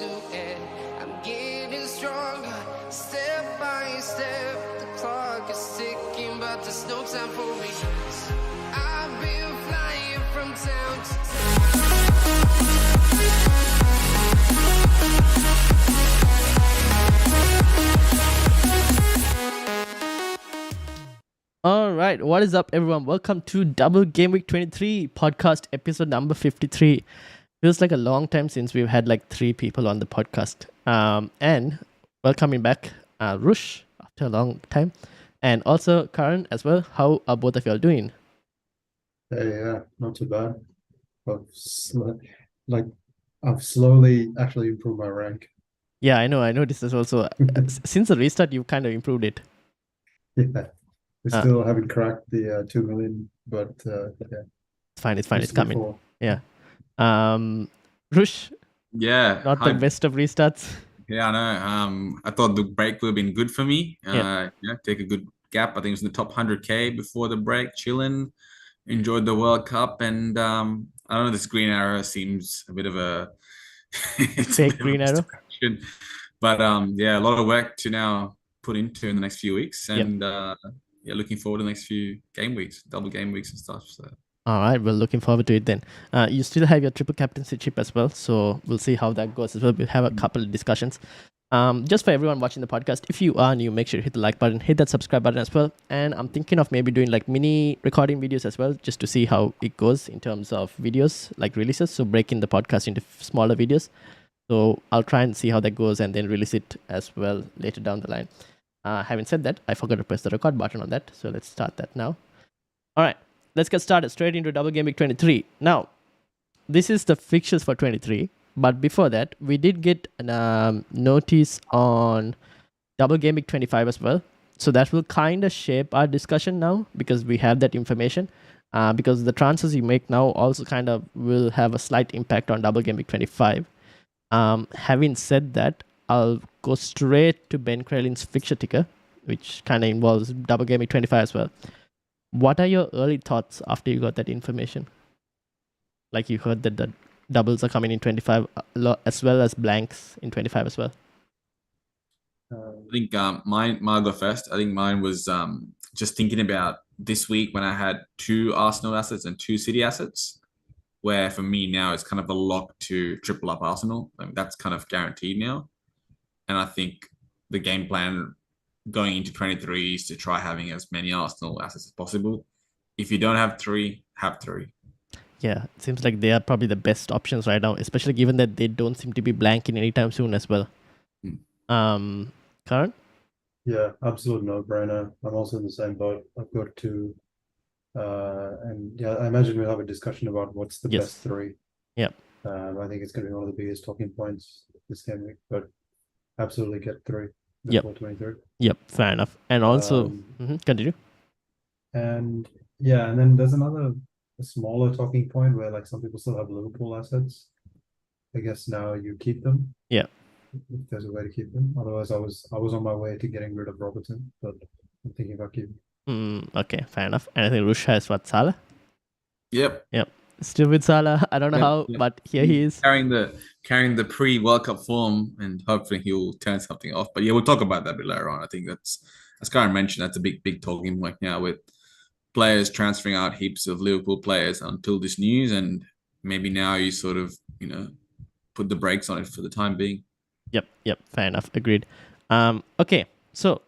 to end. I'm getting stronger, step by step. The clock is ticking, but there's no time for me. I've been flying from town to All right, what is up, everyone? Welcome to Double Gameweek 23 podcast episode number 53. Feels like a long time since we've had like 3 people on the podcast. And welcoming back Rush after a long time, and also Karan as well. How are both of y'all doing? Hey, yeah, not too bad. I've slowly actually improved my rank. Yeah, I know. This is also since the restart, you've kind of improved it. Yeah, we still haven't cracked the 2 million, but yeah, It's fine. It's coming. before. Yeah. Rush, Yeah, not the best of restarts. Yeah, I know. I thought the break would have been good for me. Yeah. Take a good gap. I think it was in the top 100K before the break, chilling, enjoyed the World Cup, and I don't know. This green arrow seems a bit of a Fake green arrow. But yeah, a lot of work to now put into in the next few weeks, and yeah, looking forward to the next few game weeks, double game weeks and stuff. So. All right, well, looking forward to it then. You still have your triple captaincy chip as well, so we'll see how that goes as well. We'll have a couple of discussions. Just for everyone watching the podcast, if you are new, make sure to hit the like button, hit that subscribe button as well. And I'm thinking of maybe doing like mini recording videos as well, just to see how it goes in terms of videos, like releases. So breaking the podcast into smaller videos. So I'll try and see how that goes and then release it as well later down the line. Having said that, I forgot to press the record button on that. So let's start that now. All right. Let's get started straight into Double Game Week 23. Now, this is the fixtures for 23. But before that, we did get a notice on Double Game Week 25 as well. So that will kind of shape our discussion now because we have that information. Because the transfers you make now also kind of will have a slight impact on Double Game Week 25. Having said that, I'll go straight to Ben Kralin's fixture ticker, which kind of involves Double Game Week 25 as well. What are your early thoughts after you got that information? Like you heard that the doubles are coming in 25 as well as blanks in 25 as well. I think mine I'll go first. I think mine was just thinking about this week when I had 2 Arsenal assets and 2 City assets, where for me now it's kind of a lock to triple up Arsenal. I mean, that's kind of guaranteed now. And I think the game plan going into 23 is to try having as many Arsenal assets as possible. If you don't have 3, have 3. Yeah, it seems like they are probably the best options right now, especially given that they don't seem to be blanking anytime soon as well. Karan? Yeah, absolute no-brainer. I'm also in the same boat. I've got 2. And yeah, I imagine we'll have a discussion about what's the best 3. Yep. I think it's going to be one of the biggest talking points this game week, but absolutely get 3. Yep. 23. Yep, fair enough. And also, continue. And yeah, and then there's a smaller talking point where like some people still have Liverpool assets. I guess now you keep them. Yeah. If there's a way to keep them. Otherwise, I was on my way to getting rid of Robertson, but I'm thinking about keeping. Okay, fair enough. And I think Rush has what, Salah? Yep. Still with Salah. I don't know how, but here he is. Carrying the pre-World Cup form, and hopefully he'll turn something off. But yeah, we'll talk about that a bit later on. I think that's, as Karen mentioned, that's a big talking point now with players transferring out heaps of Liverpool players until this news, and maybe now you sort of, put the brakes on it for the time being. Yep, fair enough. Agreed. Okay, so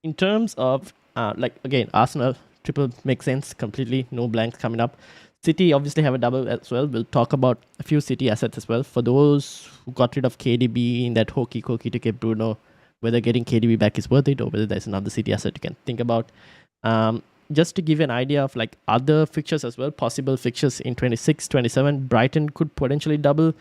in terms of, again, Arsenal, triple makes sense completely. No blanks coming up. City obviously have a double as well. We'll talk about a few City assets as well. For those who got rid of KDB in that hokey cokey to get Bruno, whether getting KDB back is worth it or whether there's another City asset you can think about. Just to give you an idea of like other fixtures as well, possible fixtures in 26, 27, Brighton could potentially double.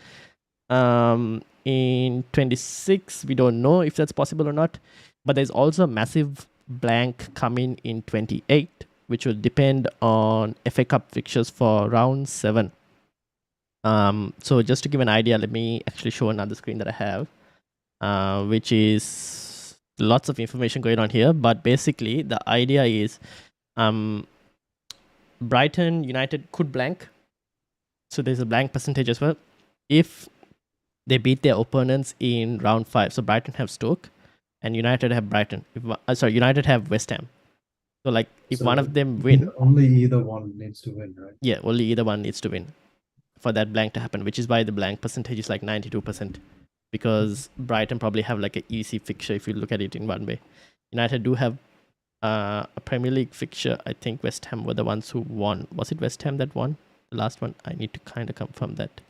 In 26, we don't know if that's possible or not. But there's also a massive blank coming in 28, which will depend on FA Cup fixtures for round 7. So just to give an idea, let me actually show another screen that I have, which is lots of information going on here. But basically, the idea is Brighton United could blank. So there's a blank percentage as well. If they beat their opponents in round 5. So Brighton have Stoke, and United have Brighton. United have West Ham. So like if So one of them win, only either one needs to win, right? yeah, only either one needs to win for that blank to happen, which is why the blank percentage is like 92%, because Brighton probably have like an easy fixture if you look at it in one way. United do have a Premier League fixture. I think West Ham were the ones who won. Was it West Ham that won the last one? I need to kind of confirm that.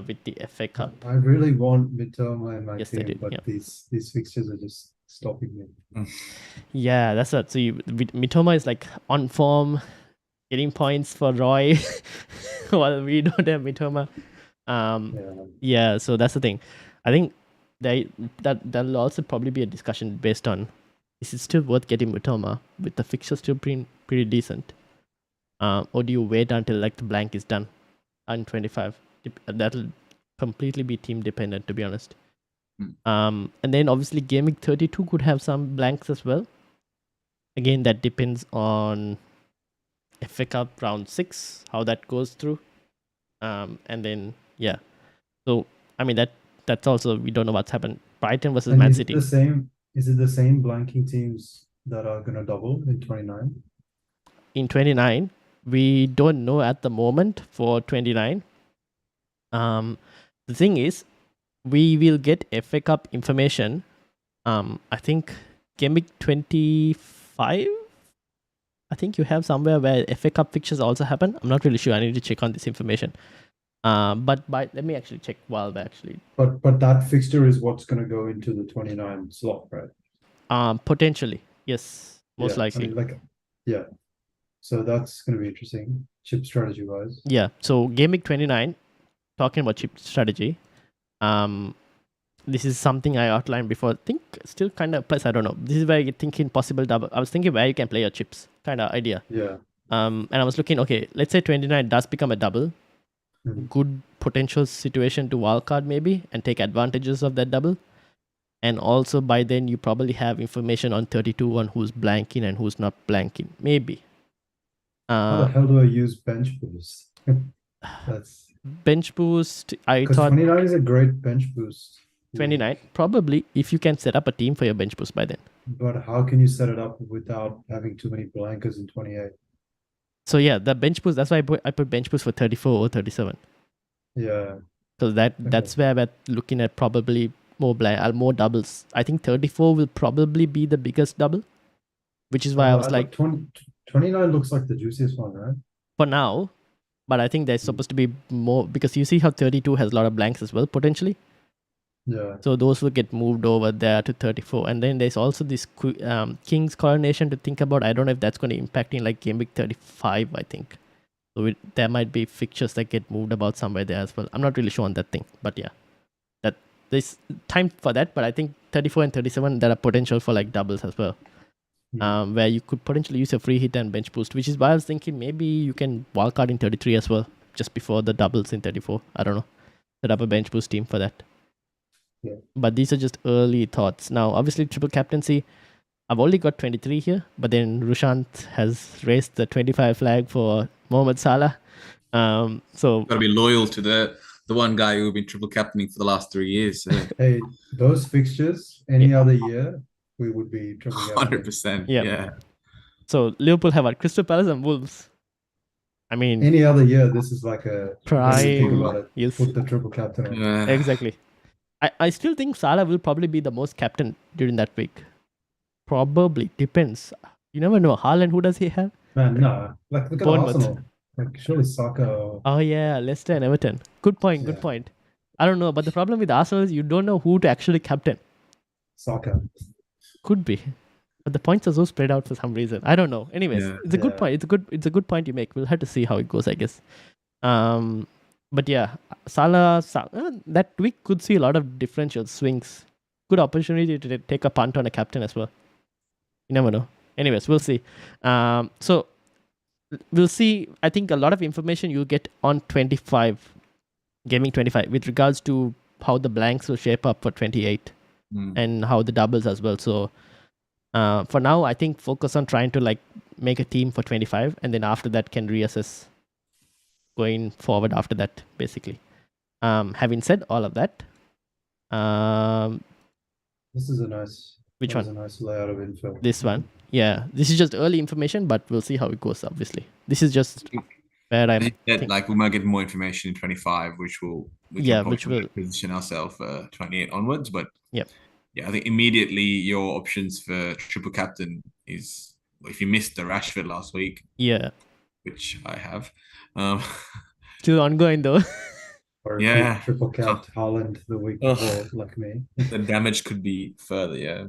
With the FA Cup. I really want Mitoma in my Yes, they team, did, but yeah. these fixtures are just stopping me. Yeah, that's what. So Mitoma is like on form, getting points for Roy, while we don't have Mitoma. Yeah, so that's the thing. I think that'll also probably be a discussion based on, is it still worth getting Mitoma with the fixture still pretty decent, or do you wait until like the blank is done on 25? That'll completely be team dependent, to be honest. And then obviously Gameweek 32 could have some blanks as well. Again, that depends on FA Cup round 6, how that goes through. And then yeah, so I mean that's also, we don't know what's happened. Brighton versus Man City. Is it the same blanking teams that are gonna double in 29? In 29, we don't know at the moment for 29. The thing is, we will get FA Cup information. I think Gameweek 25. I think you have somewhere where FA Cup fixtures also happen. I'm not really sure. I need to check on this information. But let me actually check while we're actually. But that fixture is what's gonna go into the 29 slot, right? Potentially, yes, most likely. I mean, yeah. So that's gonna be interesting, chip strategy wise. Yeah. So Gameweek 29, talking about chip strategy. This is something I outlined before. I think still kind of applies. I don't know. This is where you're thinking possible double. I was thinking where you can play your chips, kind of idea. Yeah. And I was looking, okay, let's say 29 does become a double. Good potential situation to wildcard maybe and take advantages of that double. And also by then you probably have information on 32 on who's blanking and who's not blanking. Maybe. How the hell do I use bench boost? That's bench boost. I thought 29 is a great bench boost. 29, probably if you can set up a team for your bench boost by then. But how can you set it up without having too many blankers in 28? So yeah, the bench boost, that's why I put bench boost for 34 or 37. Yeah. So that's where we're looking at probably more doubles. I think 34 will probably be the biggest double, which is why I was like 29 looks like the juiciest one, right? For now, but I think there's supposed to be more, because you see how 32 has a lot of blanks as well potentially. Yeah. So those will get moved over there to 34. And then there's also this King's Coronation to think about. I don't know if that's going to impact in like Gameweek 35, I think. So there might be fixtures that get moved about somewhere there as well. I'm not really sure on that thing. But yeah, that there's time for that. But I think 34 and 37, there are potential for like doubles as well. Where you could potentially use a free hit and bench boost, which is why I was thinking maybe you can wildcard in 33 as well, just before the doubles in 34. I don't know. Set up a bench boost team for that. Yeah. But these are just early thoughts. Now, obviously, triple captaincy, I've only got 23 here, but then Rushant has raised the 25 flag for Mohamed Salah. So got to be loyal to the one guy who's been triple captaining for the last 3 years. So. Hey, those fixtures, any other year, we would be triple captaining. 100%. Yeah. Yeah. So Liverpool have Crystal Palace and Wolves. I mean, any other year, this is like a prime. Think about it. Yes. Put the triple captain on. Yeah. Exactly. I still think Salah will probably be the most captain during that week. Probably. Depends. You never know. Haaland, who does he have? Man, no. Like, look at Bournemouth. Arsenal. Like, surely Saka or... Oh, yeah. Leicester and Everton. Good point. Good point. I don't know. But the problem with Arsenal is you don't know who to actually captain. Saka. Could be. But the points are so spread out for some reason. I don't know. Anyways, it's a good point. It's a good point you make. We'll have to see how it goes, I guess. But yeah, Salah, that week could see a lot of differential swings. Good opportunity to take a punt on a captain as well. You never know. Anyways, we'll see. So we'll see. I think a lot of information you'll get on 25, Gaming 25, with regards to how the blanks will shape up for 28 and how the doubles as well. So for now, I think focus on trying to like make a team for 25, and then after that can reassess going forward after that, basically. Having said all of that, This is a nice. Which that is one? a nice layout of info. This one. Yeah, this is just early information, but we'll see how it goes. Obviously, this is just where I'm. Like we might get more information in 25, we Yeah, can which probably will. position ourselves for 28 onwards. But Yep. yeah, I think immediately your options for triple captain is if you missed the Rashford last week, Yeah. which I have. Um, Still ongoing though. Or if yeah, you triple capped Haaland the week Ugh. before, like me. the damage could be further. Yeah,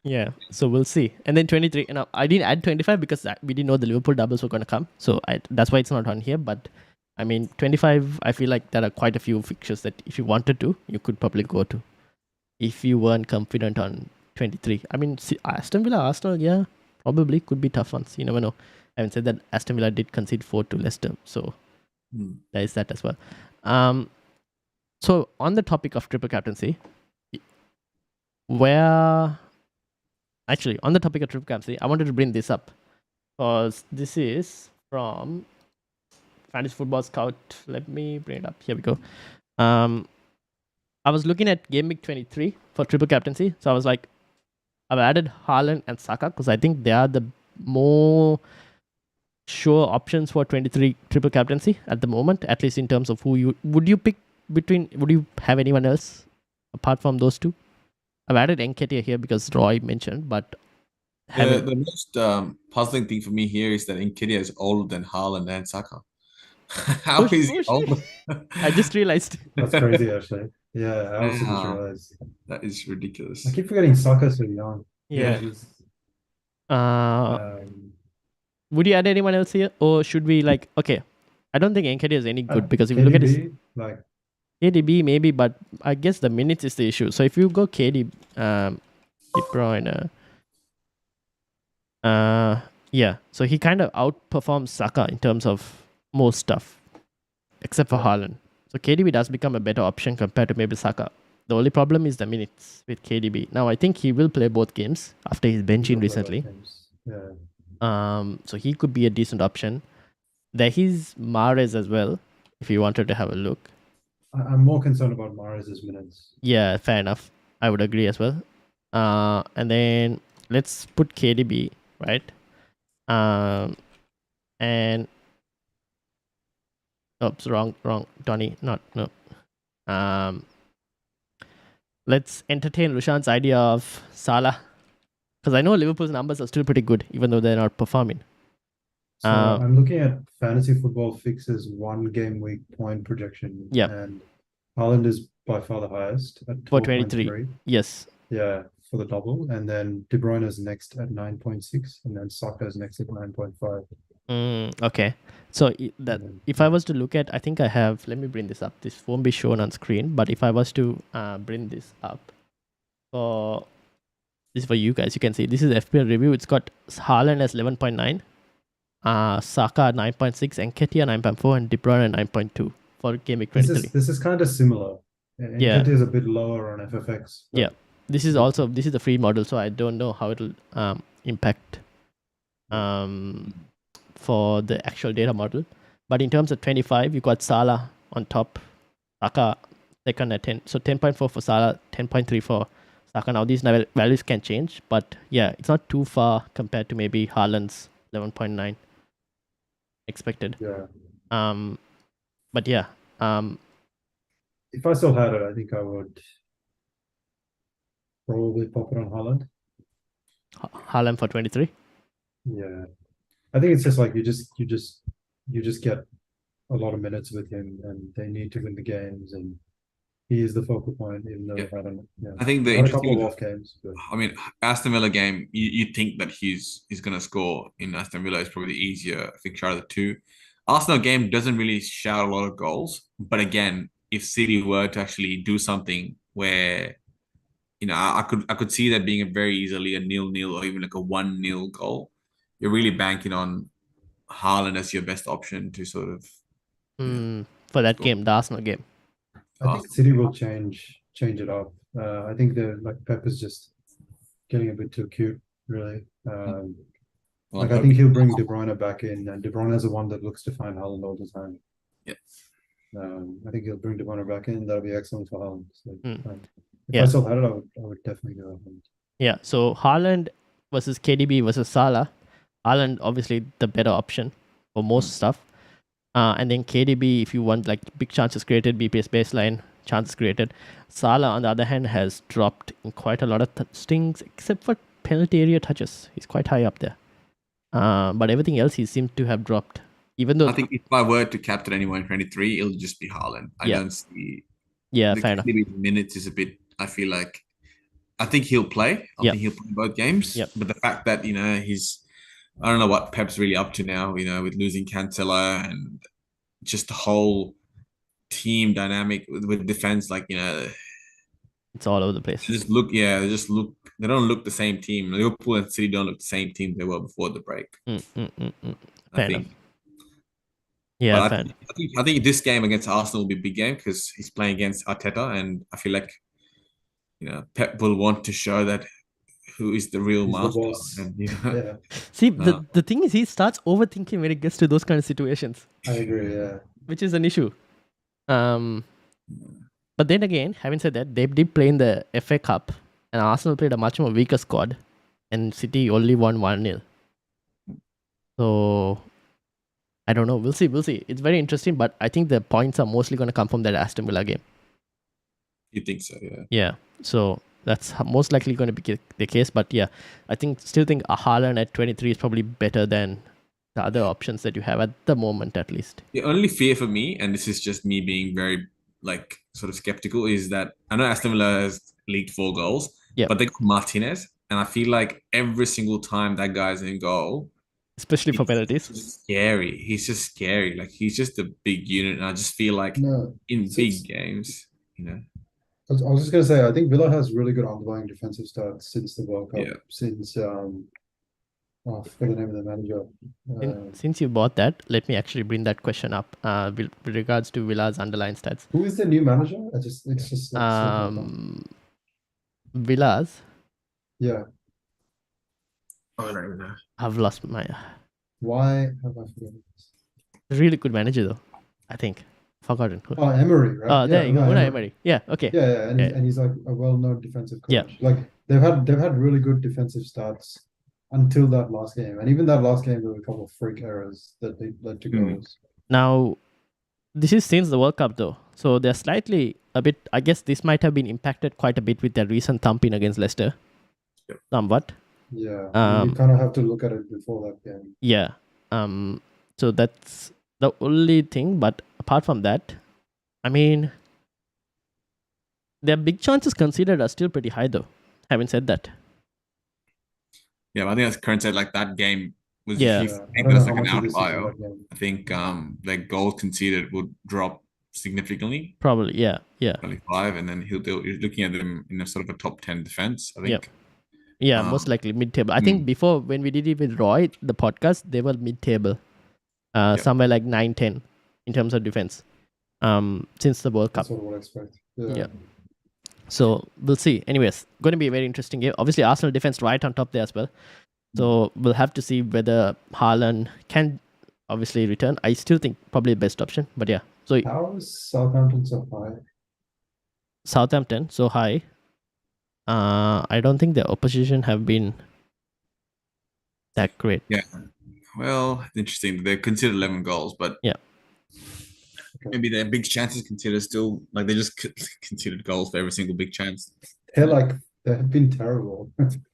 Yeah, so we'll see. And then 23. And I didn't add 25 because we didn't know the Liverpool doubles were going to come. So that's why it's not on here. But I mean, 25, I feel like there are quite a few fixtures that if you wanted to, you could probably go to. If you weren't confident on 23. I mean, Aston Villa, Arsenal, yeah, probably could be tough ones. You never know. Having said that, Aston Villa did concede 4 to Leicester. So there is that as well. So on the topic of triple captaincy, Actually, on the topic of triple captaincy, I wanted to bring this up because this is from Fantasy Football Scout. Let me bring it up. Here we go. I was looking at Gameweek 23 for triple captaincy. So I was like, I've added Haaland and Saka because I think they are the more sure options for 23 triple captaincy at the moment, at least in terms of who you would you pick between. Would you have anyone else apart from those two? I've added Nketiah here because Roy mentioned, but the most puzzling thing for me here is that Nketiah is older than Haaland and Saka. How is he older? I just realized. That's crazy, actually. Yeah, I also just realized. That is ridiculous. I keep forgetting Saka's so young. Yeah. he's, would you add anyone else here, or should we like? Okay, I don't think Nketiah is any good because if you look at his like KDB maybe, but I guess the minutes is the issue. So if you go KD, De Bruyne, yeah, so he kind of outperforms Saka in terms of most stuff, except for Haaland. So KDB does become a better option compared to maybe Saka. The only problem is the minutes with KDB. Now I think he will play both games after his benching recently. Yeah. So he could be a decent option. There is Mahrez as well, if you wanted to have a look. I'm more concerned about Mahrez's minutes. Yeah, fair enough. I would agree as well. And then let's put KDB, right? And oops, wrong, Donny, no. Let's entertain Rushan's idea of Salah, because I know Liverpool's numbers are still pretty good, even though they're not performing. So I'm looking at Fantasy Football Fix's 1 game week point projection. Yep. And Haaland is by far the highest at For 23. Yes. Yeah, for the double. And then De Bruyne is next at 9.6. And then Saka is next at 9.5. Okay. So if I was to look at, I think I have, let me bring this up. This won't be shown on screen, but if I was to bring this up for this for you guys, you can see this is FPL review. It's got Haaland as 11.9. Saka 9.6, Nketiah 9.4, and De Bruyne 9.2 for Gameweek 23. This is kind of similar. Nketiah is a bit lower on FFX. Yeah, this is the free model, so I don't know how it'll impact for the actual data model. But in terms of 25, you got Salah on top, Saka second at 10. So 10.4 for Salah, 10.3 for Saka. Now these values can change, but yeah, it's not too far compared to maybe Haaland's 11.9 expected. Yeah. But yeah. If I still had it, I think I would probably pop it on Haaland. Haaland for 23. Yeah, I think it's just like you just get a lot of minutes with him, and they need to win the games, and he is the focal point. Even though I think had a couple of off games. But... I mean, Aston Villa game, you think that he's going to score in Aston Villa is probably the easier fixture out of the two. Arsenal game doesn't really shout a lot of goals, but again, if City were to actually do something where, I could see that being very easily a 0-0 or even like a 1-0 goal. You're really banking on Haaland as your best option to sort of for that game, the Arsenal game. I think City will change it up. I think Pep is just getting a bit too cute, really. I think he'll bring De Bruyne back in, and De Bruyne is the one that looks to find Haaland all the time. Yeah. I think he'll bring De Bruyne back in. That'll be excellent for Haaland. So, if Yeah. I still had it, I would definitely go Haaland. Yeah, so Haaland versus KDB versus Salah. Haaland obviously the better option for most stuff. And then KDB, if you want like big chances created, BPS baseline chances created. Salah, on the other hand, has dropped in quite a lot of stings, except for penalty area touches. He's quite high up there. But everything else, he seems to have dropped. Even though I think if I were to captain anyone in 23, it'll just be Haaland. I Yeah. don't see yeah, the fair enough. KDB minutes is a bit. I feel like I think he'll play. I Yep. think he'll play both games. Yep. But the fact that he's, I don't know what Pep's really up to now. With losing Cancelo and just the whole team dynamic with defense, like It's all over the place. they don't look the same team. Liverpool and City don't look the same team they were before the break. Fair I enough. think. Yeah, But fair enough. I think this game against Arsenal will be a big game because he's playing against Arteta, and I feel like Pep will want to show that who is the real He's the master. boss. And, Yeah, See, the thing is, he starts overthinking when it gets to those kind of situations, I agree. Yeah, which is an issue. But then again, having said that, they did play in the FA Cup, and Arsenal played a much more weaker squad, and City only won 1-0. So I don't know. We'll see. It's very interesting, but I think the points are mostly going to come from that Aston Villa game. You think so? Yeah. Yeah. So that's most likely going to be the case. But yeah, I still think a Haaland at 23 is probably better than the other options that you have at the moment, at least. The only fear for me, and this is just me being very sort of skeptical, is that I know Aston Villa has leaked 4 goals, but they got Martinez, and I feel like every single time that guy's in goal, especially for penalties, scary. He's just scary. Like he's just a big unit, and I just feel like in big games, I was just gonna say, I think Villa has really good underlying defensive stats since the World Cup. Yeah. Since I forget the name of the manager. Since you bought that, let me actually bring that question up. With regards to Villa's underlying stats. Who is the new manager? It's just Villa's. Yeah. I don't even know. I've lost my. Why have I forgotten this? Really good manager though, I think. Forgotten. Oh, Emery, right? Oh, there you go. Unai Emery. Yeah. Okay. Yeah, and he's like a well-known defensive coach. Yeah. Like they've had really good defensive stats until that last game, and even that last game there were a couple of freak errors that they led to goals. Now, this is since the World Cup though, so they're slightly a bit. I guess this might have been impacted quite a bit with their recent thumping against Leicester. Yep. Somewhat. Yeah. You kind of have to look at it before that game. Yeah. So that's the only thing, but apart from that, I mean, their big chances considered are still pretty high though. Having said that. Yeah, but I think that's current said like that game was Yeah. I don't know that's how like an much of this is outlier. that game. I think their goal conceded would drop significantly. Probably, yeah. 25, and then you're looking at them in a sort of a top 10 defense. I think. Yep. Yeah, most likely mid-table. I think before, when we did it with Roy, the podcast, they were mid-table. Somewhere like 9-10 in terms of defense. Since the World Cup. That's what I would expect. Yeah. So we'll see. Anyways, going to be a very interesting game. Obviously, Arsenal defense right on top there as well. So we'll have to see whether Haaland can obviously return. I still think probably the best option. But yeah. So How is Southampton so high? Southampton so high. I don't think the opposition have been that great. Yeah. Well, interesting. They considered 11 goals, but maybe their big chances considered still like they just considered goals for every single big chance. They have been terrible.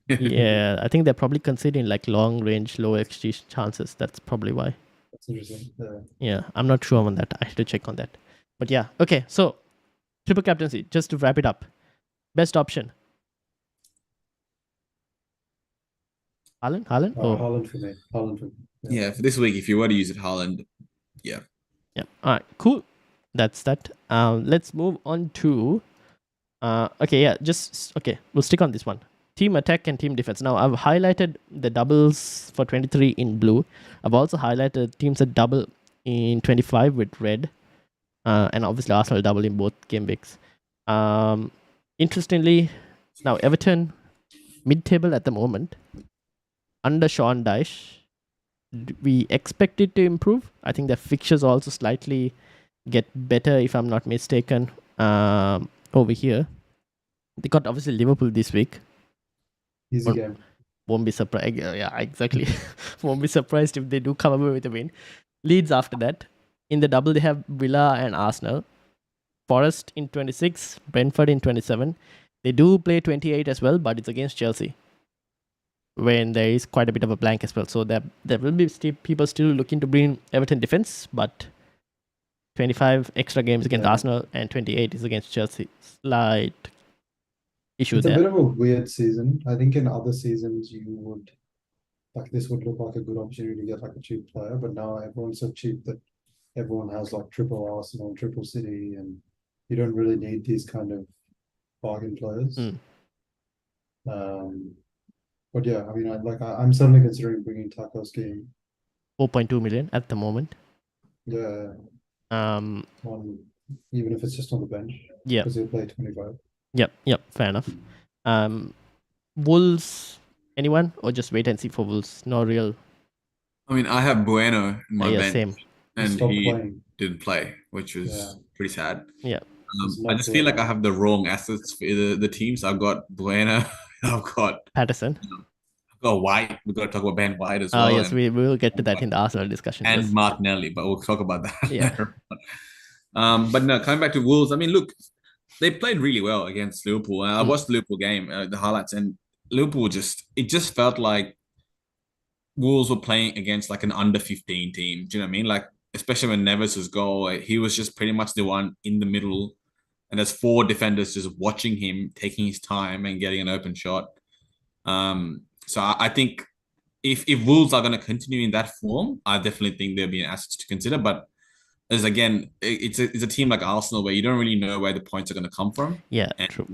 Yeah, I think they're probably conceding like long range, low XG chances. That's probably why. That's interesting. Yeah, I'm not sure on that. I have to check on that. But yeah, okay. So triple captaincy, just to wrap it up. Best option. Haaland? Haaland for me. Haaland for me. Yeah, for this week, if you were to use it, Haaland, yeah. Yeah. All right, cool. That's that. Let's move on to we'll stick on this one. Team attack and team defense. Now I've highlighted the doubles for 23 in blue. I've also highlighted teams that double in 25 with red. And obviously Arsenal double in both game weeks. Interestingly, now Everton mid-table at the moment. Under Sean Dyche, we expect it to improve. I think the fixtures are also slightly get better, if I'm not mistaken, over here. They got obviously Liverpool this week. Easy game. Won't be surprised. Yeah, exactly. Won't be surprised if they do come away with a win. Leeds after that. In the double, they have Villa and Arsenal. Forest in 26, Brentford in 27. They do play 28 as well, but it's against Chelsea, when there is quite a bit of a blank as well. So there will be people still looking to bring Everton defense, but 25 extra games against Arsenal and 28 is against Chelsea. Slight issue It's a there. bit of a weird season. I think in other seasons this would look like a good opportunity to get like a cheap player, but now everyone's so cheap that everyone has like triple Arsenal, triple City, and you don't really need these kind of bargain players. But yeah, I mean, I'm certainly considering bringing Tarkowski. 4.2 million at the moment. Yeah. Even if it's just on the bench. Yeah. Because he'll play 25. Yep. Fair enough. Wolves, anyone, or just wait and see for Wolves? No real. I mean, I have Bueno in my bench, same. and he didn't play, which was pretty sad. Yeah. I just feel like I have the wrong assets for the teams. I've got Bueno, I've got Patterson. I've got White. We've got to talk about Ben White as well. Oh yes, we will get to that in the Arsenal discussion. And yes. Martinelli, but we'll talk about that. Yeah. But no, coming back to Wolves, I mean, look, they played really well against Liverpool. I watched the Liverpool game, the highlights, and Liverpool it just felt like Wolves were playing against like an under 15 team. Do you know what I mean? Like, especially when Neves was goal, he was just pretty much the one in the middle, and there's 4 defenders just watching him, taking his time and getting an open shot. So I think if Wolves are going to continue in that form, I definitely think there'll be an asset to consider. But as again, it's a team like Arsenal where you don't really know where the points are going to come from. Yeah, and, true.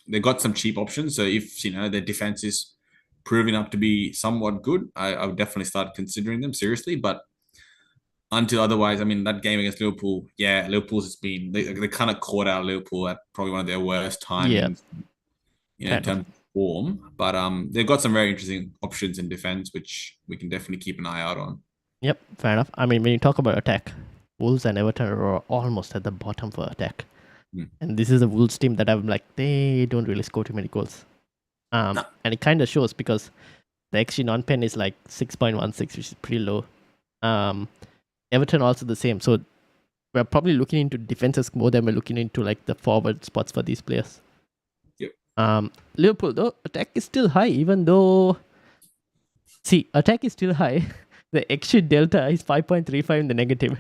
They got some cheap options. So if their defense is proving up to be somewhat good, I would definitely start considering them seriously. But until otherwise, I mean, that game against Liverpool, Liverpool's has been they kind of caught out Liverpool at probably one of their worst timings. Yeah. In terms of form, but they've got some very interesting options in defense, which we can definitely keep an eye out on. Yep, fair enough. I mean, when you talk about attack, Wolves and Everton are almost at the bottom for attack. And this is a Wolves team that I'm like, they don't really score too many goals. And it kind of shows because the XG non-pen is like 6.16, which is pretty low. Everton also the same. So we're probably looking into defenses more than we're looking into like the forward spots for these players. Yep. Liverpool, though, attack is still high, even though... See, attack is still high. The XG delta is 5.35 in the negative.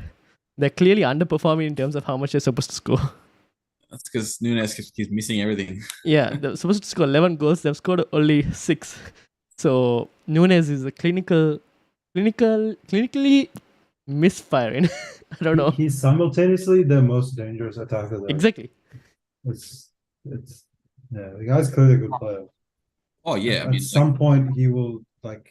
They're clearly underperforming in terms of how much they're supposed to score. That's because Nunes keeps missing everything. Yeah, they're supposed to score 11 goals. They've scored only 6. So Nunes is a clinically misfiring. I don't know. He's simultaneously the most dangerous attacker there. Exactly. The guy's clearly a good player. Oh yeah, At some point he will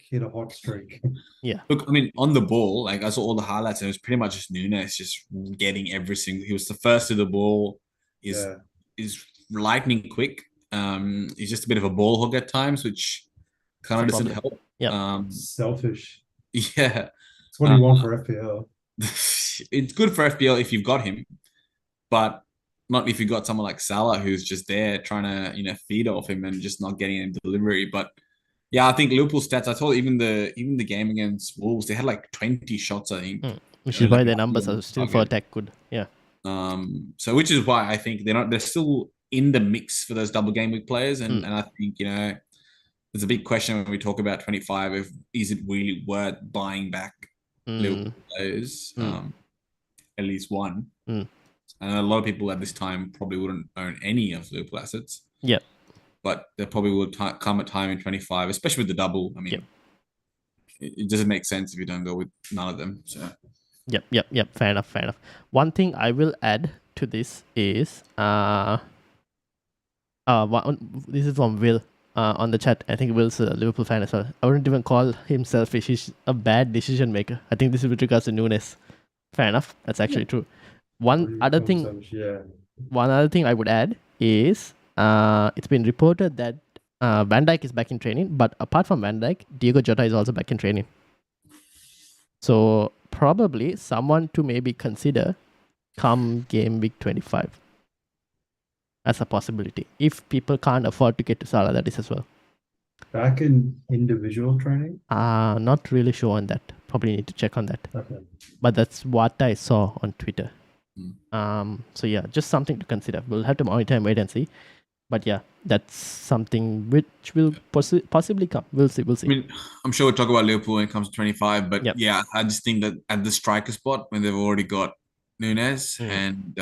hit a hot streak. Yeah. Look, I mean, on the ball, I saw all the highlights, and it was pretty much just Nunes just getting every single. He was the first to the ball. Is lightning quick. He's just a bit of a ball hog at times, which kind of doesn't help. Yeah. Selfish. Yeah. It's what you want for FPL. It's good for FPL if you've got him, but not if you've got someone like Salah who's just there trying to feed off him and just not getting any delivery. But yeah, I think Liverpool stats. I told even the game against Wolves, they had like 20 shots. I think, which is why their numbers are still for attack good. Yeah. So which is why I think they're still in the mix for those double game week players, and I think there's a big question when we talk about 25 is it really worth buying back Liverpool players, at least one. And a lot of people at this time probably wouldn't own any of Liverpool assets. Yeah. But there probably will come a time in 25, especially with the double. I mean, it doesn't make sense if you don't go with none of them. So. Yep. Fair enough. One thing I will add to this is this is from Will on the chat. I think Will's a Liverpool fan as well. I wouldn't even call him selfish. He's a bad decision maker. I think this is with regards to Nunes. Fair enough. That's actually true. One other thing I would add is it's been reported that Van Dijk is back in training, but apart from Van Dijk, Diego Jota is also back in training. So probably someone to maybe consider come game week 25 as a possibility. If people can't afford to get to Salah, that is as well. Back in individual training? Not really sure on that. Probably need to check on that. Okay. But that's what I saw on Twitter. Mm. So yeah, just something to consider. We'll have to monitor and wait and see. But yeah, that's something which will possibly come. We'll see. I mean, I'm sure we'll talk about Liverpool when it comes to 25, but Yep. yeah, I just think that at the striker spot, when they've already got Nunes and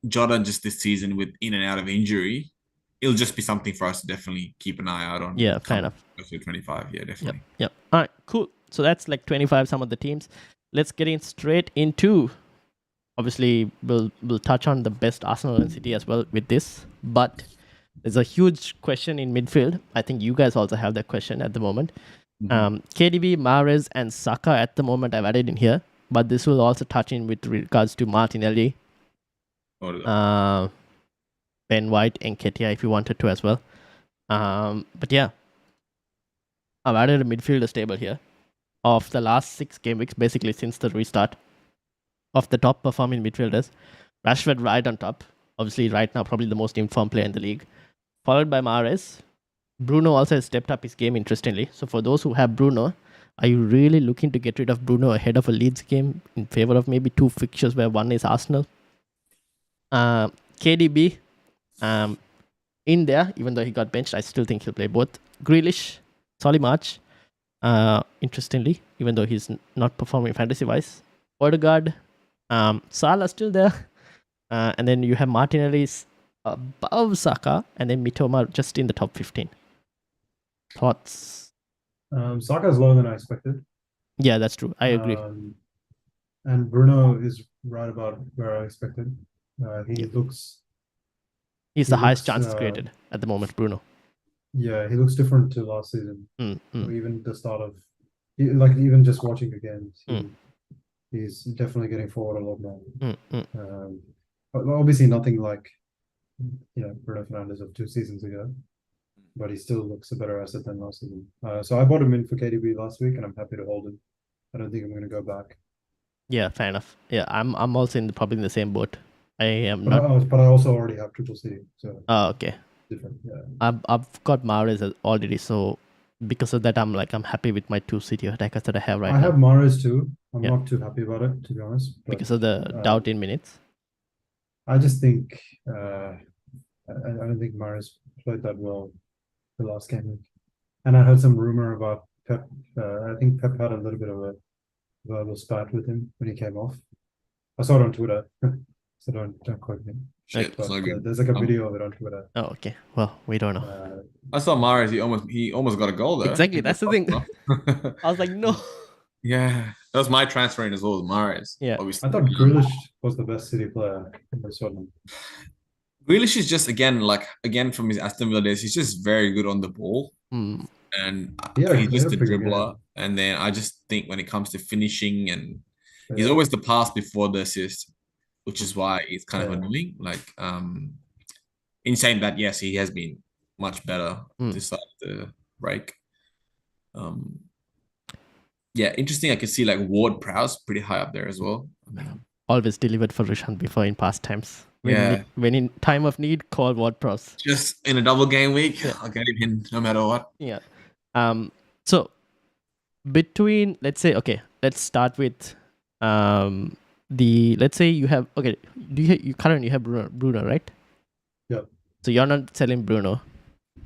Jota just this season with in and out of injury, it'll just be something for us to definitely keep an eye out on. Yeah, fair enough. 25, yeah, definitely. Yep. All right, cool. So that's like 25, some of the teams. Let's get in straight into, obviously, we'll touch on the best Arsenal and City as well with this, but there's a huge question in midfield. I think you guys also have that question at the moment. KDB, Mahrez, and Saka at the moment I've added in here, but this will also touch in with regards to Martinelli, Ben White, and Nketiah if you wanted to as well. But yeah, I've added a midfielder stable here of the last 6 game weeks, basically since the restart, of the top performing midfielders. Rashford right on top, obviously right now probably the most informed player in the league, followed by Mahrez. Bruno also has stepped up his game, interestingly. So for those who have Bruno, are you really looking to get rid of Bruno ahead of a Leeds game in favor of maybe 2 fixtures where one is Arsenal? KDB in there, even though he got benched, I still think he'll play both. Grealish, solid match, interestingly, even though he's not performing fantasy-wise. Odegaard, Salah still there. And then you have Martinelli's above Saka, and then Mitoma just in the top 15. Thoughts? Saka's lower than I expected. Yeah, that's true. I agree. And Bruno is right about where I expected. He's the highest chances created at the moment, Bruno. Yeah, he looks different to last season. Or even the start of, even just watching the games, he's definitely getting forward a lot more. But obviously nothing like Bruno Fernandes of 2 seasons ago, but he still looks a better asset than last season. So I bought him in for KDB last week, and I'm happy to hold him. I don't think I'm going to go back. Yeah, fair enough. Yeah, I'm also probably in the same boat. I am not. But I also already have Triple C. So. Oh, okay. Different. Yeah. I've got Mahrez already, so because of that, I'm happy with my 2 City attackers that I have right now. I have Mahrez too. I'm not too happy about it, to be honest. But, because of the doubt in minutes. I just think I don't think Mahrez played that well the last game week. And I heard some rumor about Pep. I think Pep had a little bit of a verbal spat with him when he came off. I saw it on Twitter, so don't quote me. Shit, there's like a video of it on Twitter. Oh, okay. Well, we don't know. I saw Mahrez. He almost got a goal there. Exactly, that's the thing. I was like, no. Yeah, that was my transfer in as well as Mahrez. Yeah, obviously. I thought Grealish was the best City player in this one. Grealish is just again from his Aston Villa days. He's just very good on the ball, and he's just a dribbler. And then I just think when it comes to finishing, and he's always the pass before the assist, which is why it's kind of annoying. In saying that, yes, he has been much better this side of the break. Yeah, interesting. I can see Ward-Prowse pretty high up there as well. Always delivered for Rishan before in past times. When in time of need, call Ward-Prowse. Just in a double game week, I'll get him in no matter what. Yeah. So between, let's say, okay, let's start with let's say you have, okay, you currently have Bruno, right? Yeah. So you're not selling Bruno.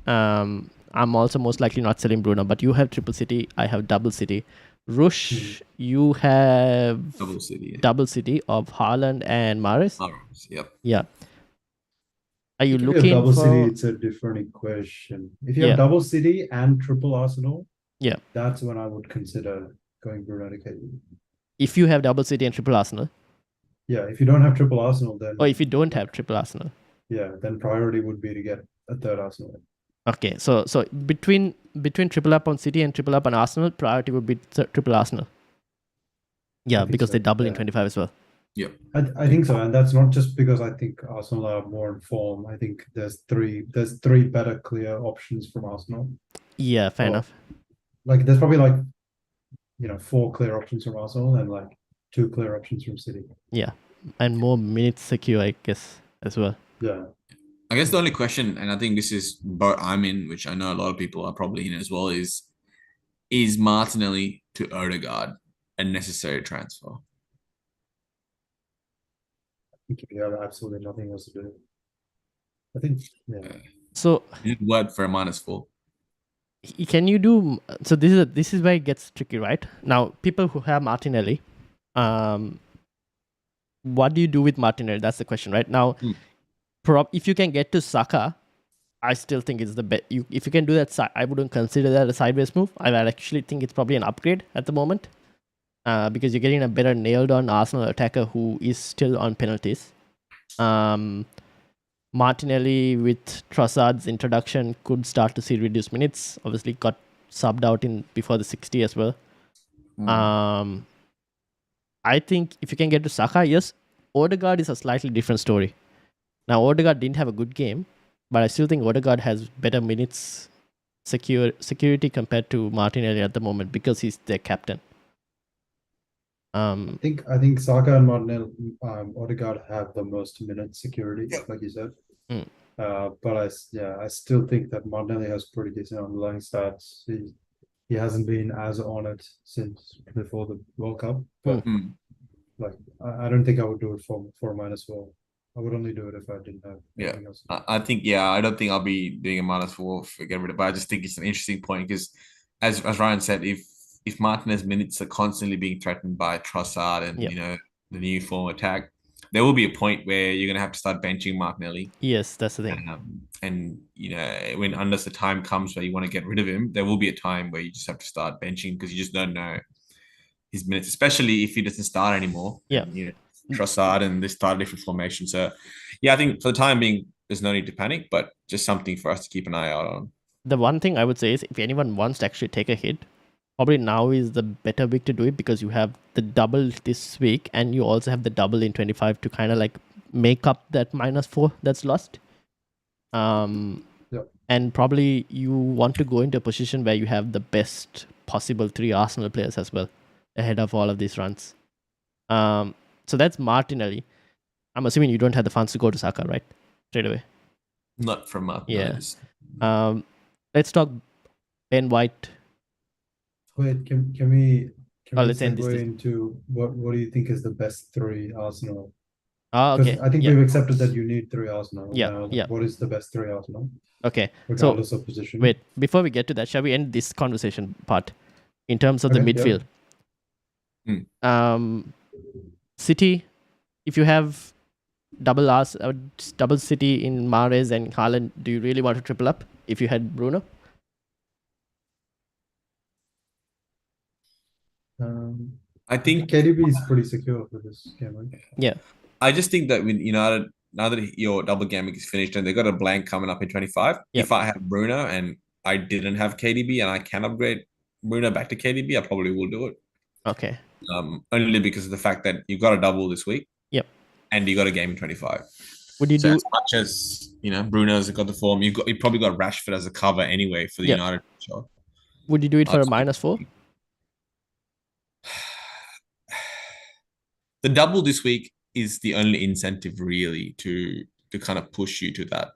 I'm also most likely not selling Bruno, but you have Triple City, I have Double City. Rush, you have Double City of Haaland and Mahrez. Yep. Yeah. Are you looking for Double for... City? It's a different equation. If you have Double City and Triple Arsenal, that's when I would consider going Bruno to KDB. If you have Double City and Triple Arsenal? Yeah, if you don't have Triple Arsenal, then... Or if you don't have Triple Arsenal? Yeah, then priority would be to get a third Arsenal. Okay, so between triple up on City and triple up on Arsenal, priority would be triple Arsenal. Yeah, because they double in 25 as well. Yeah, I think so, and that's not just because I think Arsenal are more in form. I think there's three better clear options from Arsenal. Yeah, fair enough. There's probably 4 clear options from Arsenal and 2 clear options from City. Yeah, and more minutes secure, I guess, as well. Yeah. I guess the only question, and I think this is boat I'm in, which I know a lot of people are probably in as well, is Martinelli to Odegaard a necessary transfer? I think if you have absolutely nothing else to do. I think, yeah. So Word for a -4. can you do so? This is where it gets tricky, right? Now, people who have Martinelli, what do you do with Martinelli? That's the question, right? Now, if you can get to Saka, I still think it's the best. If you can do that, I wouldn't consider that a sideways move. I actually think it's probably an upgrade at the moment, because you're getting a better nailed-on Arsenal attacker who is still on penalties. Martinelli with Trossard's introduction could start to see reduced minutes. Obviously, got subbed out in before the 60 as well. I think if you can get to Saka, yes. Odegaard is a slightly different story. Now, Odegaard didn't have a good game, but I still think Odegaard has better minutes security compared to Martinelli at the moment because he's their captain. I think Saka and Martinelli, Odegaard have the most minute security, like you said. But I still think that Martinelli has pretty decent underlying stats. He hasn't been as on it since before the World Cup, but like I don't think I would do it for -4. I would only do it if I didn't have anything else. I think I don't think I'll be doing a -4 for get rid of it, but I just think it's an interesting point because as Ryan said, if Martinez's minutes are constantly being threatened by Trossard and the new form attack, there will be a point where you're going to have to start benching Martinelli. Yes, that's the thing. And when unless the time comes where you want to get rid of him, there will be a time where you just have to start benching because you just don't know his minutes, especially if he doesn't start anymore. Yeah. And, Trossard and they start a different formation. So I think for the time being, there's no need to panic, but just something for us to keep an eye out on. The one thing I would say is if anyone wants to actually take a hit, probably now is the better week to do it because you have the double this week and you also have the double in 25 to kind of like make up that -4 that's lost. And probably you want to go into a position where you have the best possible 3 Arsenal players as well ahead of all of these runs. So that's Martinelli. I'm assuming you don't have the funds to go to Saka, right? Straight away. Not from Martinelli. Yeah. Let's talk Ben White. Wait, can we let's end this segue into what do you think is the best 3 Arsenal? Okay. I think we've accepted that you need 3 Arsenal. Yeah. What is the best 3 Arsenal? Okay. Regardless of position. Wait, before we get to that, shall we end this conversation part in terms of the midfield? City, if you have double City in Mahrez and Haaland, do you really want to triple up if you had Bruno? I think KDB is pretty secure for this game, right? Yeah. I just think that with United, now that your double Gameweek is finished and they've got a blank coming up in 25, if I have Bruno and I didn't have KDB and I can upgrade Bruno back to KDB, I probably will do it. Okay. Only because of the fact that you've got a double this week. Yep. And you got a game in 25. Would you do as much as Bruno's got the form, you probably got Rashford as a cover anyway for the United shot. Would you do it for a -4? The double this week is the only incentive really to kind of push you to that.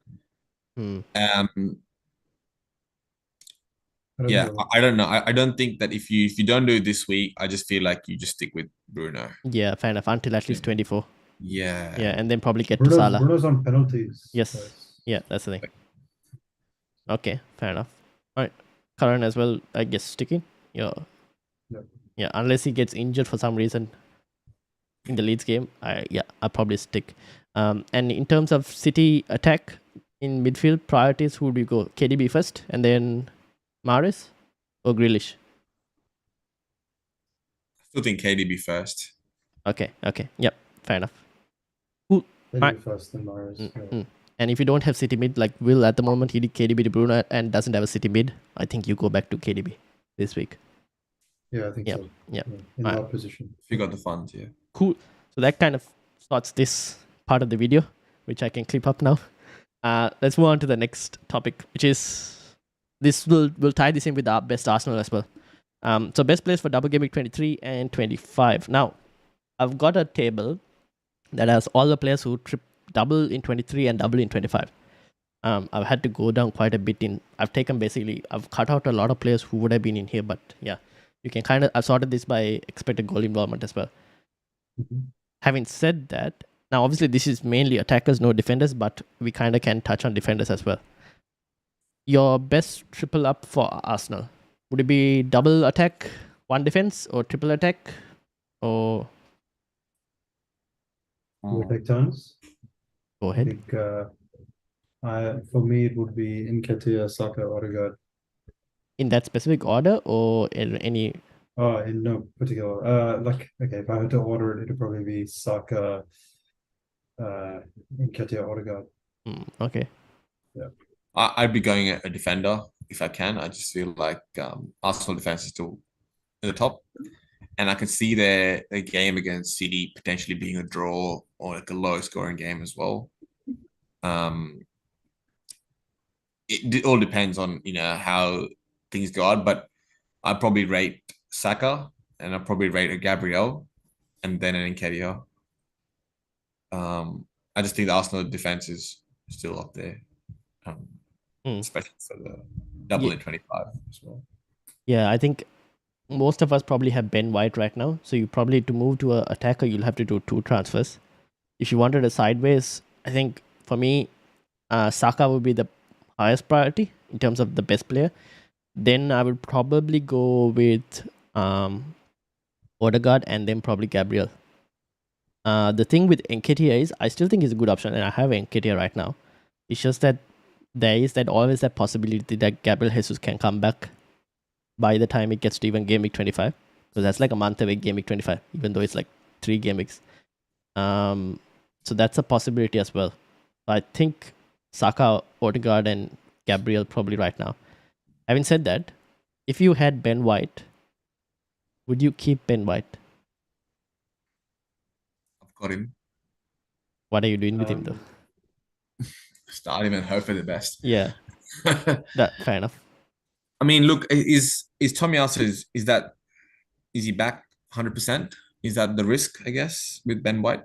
I don't know. I don't think that if you don't do it this week, I just feel like you just stick with Bruno. Yeah, fair enough. Until at least 24. Yeah. Yeah, and then probably get to Salah. Bruno's on penalties. Yes. Yeah, that's the thing. Okay, fair enough. All right. Curran as well, I guess, sticking. Yeah, unless he gets injured for some reason in the Leeds game, I'll probably stick. And in terms of City attack in midfield priorities, who do you go? KDB first and then Mahrez or Grealish? I still think KDB first. Okay. Yep, fair enough. KDB first, then Mahrez. And if you don't have City mid, like Will at the moment, he did KDB to Bruno and doesn't have a City mid, I think you go back to KDB this week. Yeah, I think so. Yeah. In that position. If you got the funds, Cool. So that kind of starts this part of the video, which I can clip up now. Let's move on to the next topic, which is we'll tie this in with our best Arsenal as well. So best players for double Gameweek 23 and 25. Now, I've got a table that has all the players who double in 23 and double in 25. I've had to go down quite a bit I've cut out a lot of players who would have been in here, but yeah, you can I've sorted this by expected goal involvement as well. Mhm. Having said that, now obviously this is mainly attackers, no defenders, but we kind of can touch on defenders as well. Your best triple up for Arsenal, would it be double attack, one defense, or triple attack, or Will take turns. go I ahead? think for me it would be Nketiah, Saka, Odegaard. In that specific order, or in any? Oh, in no particular. Like okay, if I had to order it, it'd probably be Saka, Nketiah, Odegaard. Okay. Yeah. I'd be going a defender if I can. I just feel like Arsenal defense is still in the top, and I can see their game against City potentially being a draw or like a low scoring game as well. It all depends on how things go on, but I'd probably rate Saka and I'd probably rate a Gabriel and then an Nketiah. I just think the Arsenal defense is still up there, especially for the double in 25 as well. Yeah, I think most of us probably have Ben White right now. So you probably, to move to an attacker, you'll have to do 2 transfers. If you wanted a sideways, I think for me, Saka would be the highest priority in terms of the best player. Then I would probably go with Odegaard and then probably Gabriel. The thing with Nketiah is I still think he's a good option, and I have Nketiah right now. It's just that there is always that possibility that Gabriel Jesus can come back by the time it gets to even Gameweek 25. So that's like a month away, Gameweek 25, even though it's like 3 game weeks. So that's a possibility as well. I think Saka, Odegaard, and Gabriel probably right now. Having said that, if you had Ben White, would you keep Ben White? I've got him. What are you doing with him though? Start him and hope for the best. Yeah, that fair enough. I mean, look, is Tomiyasu, is he back 100%? Is that the risk, I guess, with Ben White?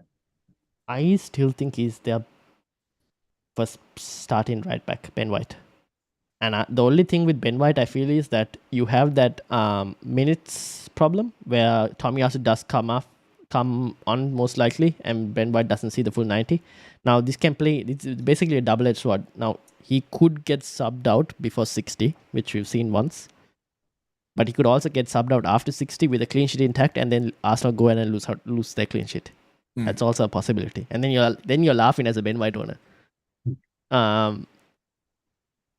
I still think he's their first starting right back, Ben White. And the only thing with Ben White, I feel, is that you have that minutes problem where Tomiyasu does come on most likely, and Ben White doesn't see the full 90. Now, this can play, it's basically a double-edged sword. Now, he could get subbed out before 60, which we've seen once. But he could also get subbed out after 60 with a clean sheet intact, and then Arsenal go in and lose their clean sheet. That's also a possibility. And then you're laughing as a Ben White owner.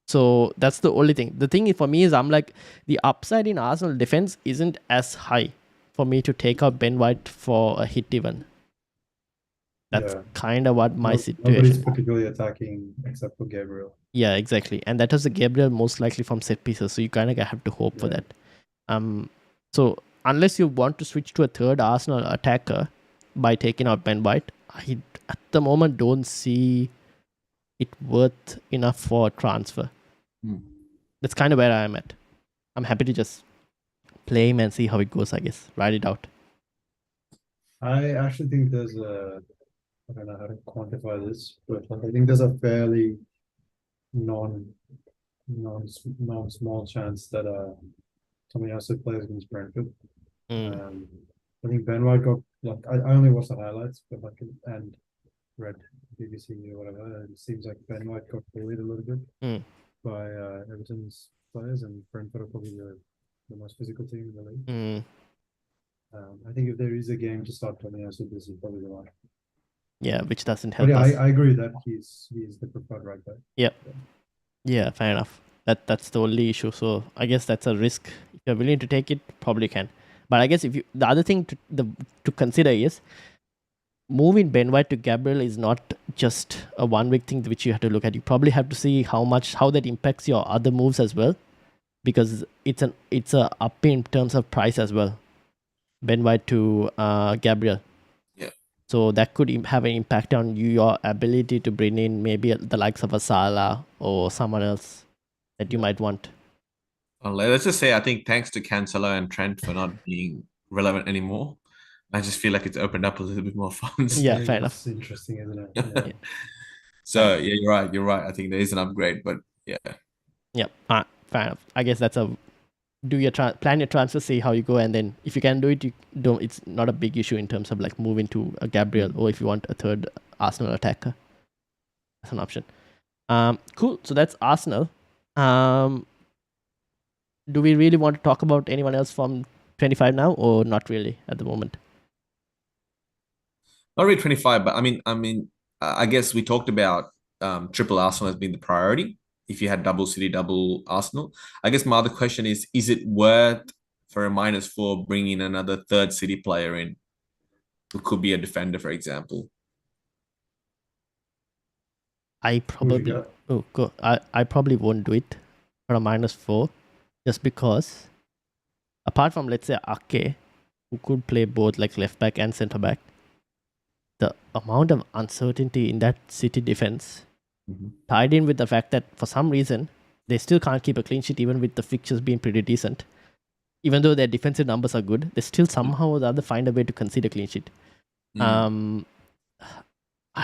So that's the only thing. The thing for me is I'm like, the upside in Arsenal defense isn't as high for me to take out Ben White for a hit even. That's kind of what my situation. Nobody's particularly attacking except for Gabriel. Yeah, exactly. And that was a Gabriel most likely from set pieces. So you kind of have to hope for that. So unless you want to switch to a third Arsenal attacker by taking out Ben White, I at the moment don't see it worth enough for a transfer. That's kind of where I am at. I'm happy to just play him and see how it goes, I guess. Ride it out. I actually think there's I don't know how to quantify this, but I think there's a fairly non-small chance that Tomiyasu plays against Brentford. I think Ben White got I only watched the highlights, but and read BBC or whatever. It seems like Ben White got bullied a little bit by Everton's players, and Brentford are probably the most physical team in the league. I think if there is a game to start Tomiyasu, this is probably the one. Yeah, which doesn't help. But yeah, I agree that he's the preferred right back. Yep. Yeah, fair enough. That's the only issue. So I guess that's a risk. If you're willing to take it, probably can. But I guess the other thing to consider is moving Ben White to Gabriel is not just a 1 week thing which you have to look at. You probably have to see how that impacts your other moves as well, because it's a up in terms of price as well. Ben White to Gabriel. So that could have an impact on your ability to bring in maybe the likes of a Salah or someone else that you might want. Well, let's just say I think thanks to Cancelo and Trent for not being relevant anymore, I just feel like it's opened up a little bit more funds. Yeah, fair enough. It's interesting, isn't it? Yeah. So yeah, you're right. You're right. I think there is an upgrade, but yeah. Yeah, fair enough. I guess that's a plan your transfer, see how you go, and then if you can do it, you don't. It's not a big issue in terms of like moving to a Gabriel, or if you want a third Arsenal attacker, that's an option. Cool. So that's Arsenal. Do we really want to talk about anyone else from 25 now, or not really at the moment? Not really 25, but I guess we talked about triple Arsenal as being the priority. If you had double City, double Arsenal, I guess my other question is it worth for a -4 bringing another third City player in, who could be a defender, for example? I probably I probably won't do it for a -4, just because apart from, let's say, Ake, who could play both like left back and centre back, the amount of uncertainty in that City defense, tied in with the fact that for some reason they still can't keep a clean sheet even with the fixtures being pretty decent. Even though their defensive numbers are good, they still somehow or the other find a way to concede a clean sheet. I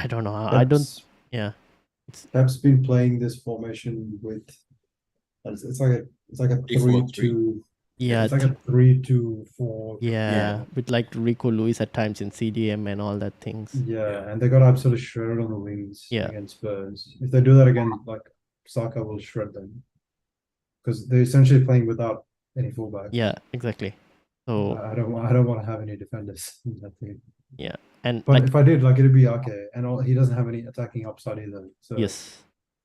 don't know. I don't. Yeah. Pep's been playing this formation with. It's like a 3-2. Yeah, it's like a 3-2-4. Yeah, with like Rico Lewis at times in CDM and all that things. Yeah, and they got absolutely shredded on the wings against Spurs. If they do that again, like Saka will shred them because they're essentially playing without any fullback. Yeah, exactly. So I don't want to have any defenders in that team. Yeah, but like, if I did, like, it'd be Ake, and he doesn't have any attacking upside either. So yes,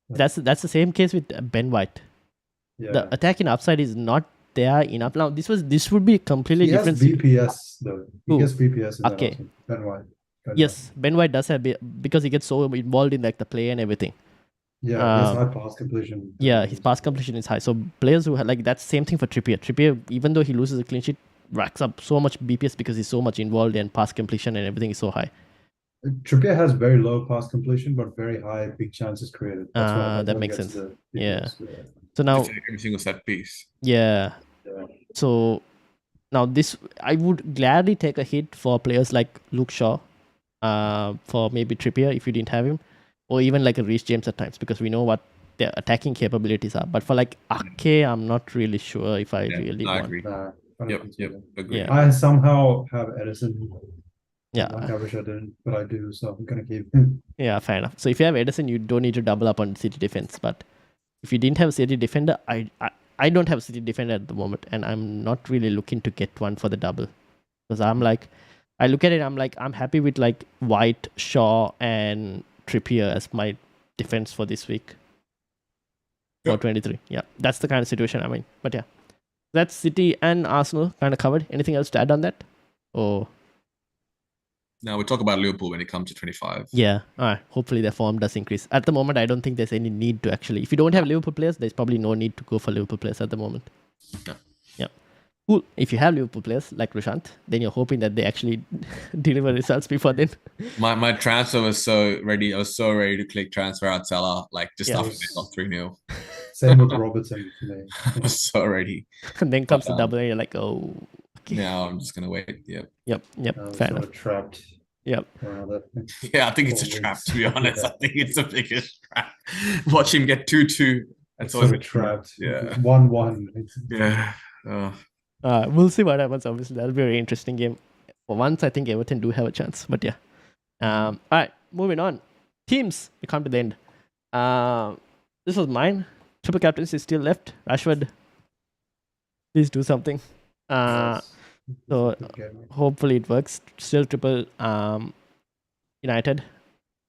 that's the same case with Ben White. Yeah. The attacking upside is not there enough. Now this would be completely different. He has BPS though. He gets BPS. Okay. Ben White. Yes, Ben White does have because he gets so involved in like the play and everything. Yeah, he has high pass completion. Yeah, his pass completion is high. So players who have like that's same thing for Trippier. Trippier, even though he loses a clean sheet, racks up so much BPS because he's so much involved in pass completion and everything is so high. Trippier has very low pass completion but very high big chances created. That's why that makes sense. Yeah. So now every single set piece. Yeah. So now this I would gladly take a hit for players like Luke Shaw, for maybe Trippier if you didn't have him, or even like a Reece James at times because we know what their attacking capabilities are. But for like Ake, I'm not really sure if I really want. Agree. Yep. Agree. Yeah. I somehow have Edison. Yeah. Like I wish I didn't, but I do, so I'm gonna keep him. Yeah, fair enough. So if you have Edison, you don't need to double up on City defense. But if you didn't have a City defender, I don't have a City defender at the moment, and I'm not really looking to get one for the double because I'm like, I look at it, I'm like, I'm happy with like White, Shaw, and Trippier as my defense for this week. For 23. Yeah, that's the kind of situation I'm in. But yeah, that's City and Arsenal kind of covered. Anything else to add on that? Or now we'll talk about Liverpool when it comes to 25. Yeah. All right. Hopefully their form does increase. At the moment, I don't think there's any need to actually. If you don't have Liverpool players, there's probably no need to go for Liverpool players at the moment. Yeah. Cool. If you have Liverpool players like Rushant, then you're hoping that they actually deliver results before then. My transfer was so ready. I was so ready to click transfer out Salah, like just after they got 3-0. Same with Robertson today. I was so ready. And then comes the double and you're like, oh. Okay. Now I'm just gonna wait. Yep. Fair enough. Trapped. Yep. Yeah, I think it's a trap, to be honest. I think it's the biggest trap. Watch him get 2-2. That's always a trapped. Yeah. 1-1. Yeah. We'll see what happens. Obviously, that'll be a very interesting game. For once, I think Everton do have a chance. But yeah. All right, moving on. Teams. We come to the end. This was mine. Triple captaincy is still left. Rashford, please do something. So hopefully it works. Still triple United.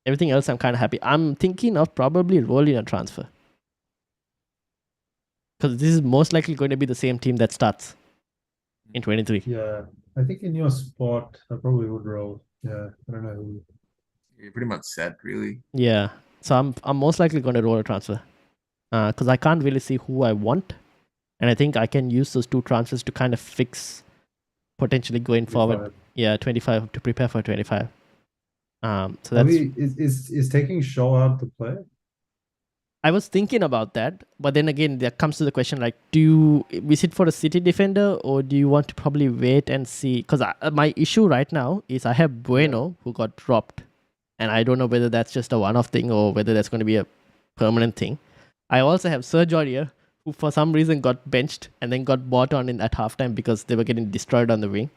Everything else I'm kind of happy. I'm thinking of probably rolling a transfer. Because this is most likely going to be the same team that starts in 23. Yeah. I think in your spot, I probably would roll. Yeah. I don't know who. You're pretty much set, really. Yeah. So I'm most likely going to roll a transfer. Because I can't really see who I want. And I think I can use those two transfers to kind of fix potentially going 25. Forward. Yeah, 25 to prepare for 25. So that's is taking Shaw out the play? I was thinking about that, but then again, there comes to the question like, is it for a City defender or do you want to probably wait and see? Because my issue right now is I have Bueno who got dropped, and I don't know whether that's just a one-off thing or whether that's going to be a permanent thing. I also have Serge Aurier, who for some reason got benched and then got bought on in at halftime because they were getting destroyed on the wing.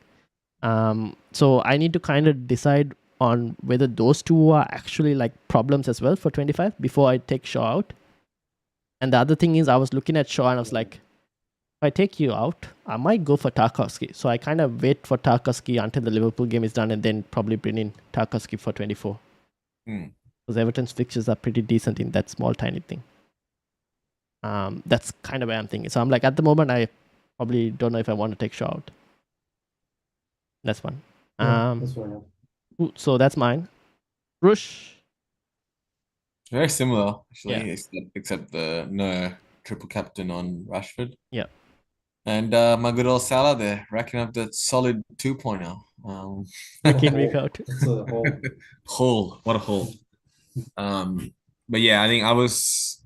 So I need to kind of decide on whether those two are actually like problems as well for 25 before I take Shaw out. And the other thing is I was looking at Shaw and I was like, if I take you out, I might go for Tarkowski. So I kind of wait for Tarkowski until the Liverpool game is done and then probably bring in Tarkowski for 24. Because Everton's fixtures are pretty decent in that small tiny thing. That's kind of where I'm thinking. So I'm like, at the moment, I probably don't know if I want to take Shaw out. That's one. That's fair enough. So that's mine. Rush. Very similar, actually, Yeah. except the no triple captain on Rashford. Yeah. And my good old Salah there, racking up that solid 2-pointer. Week in, week out. It's a whole. Hole. What a hole. But yeah, I think I was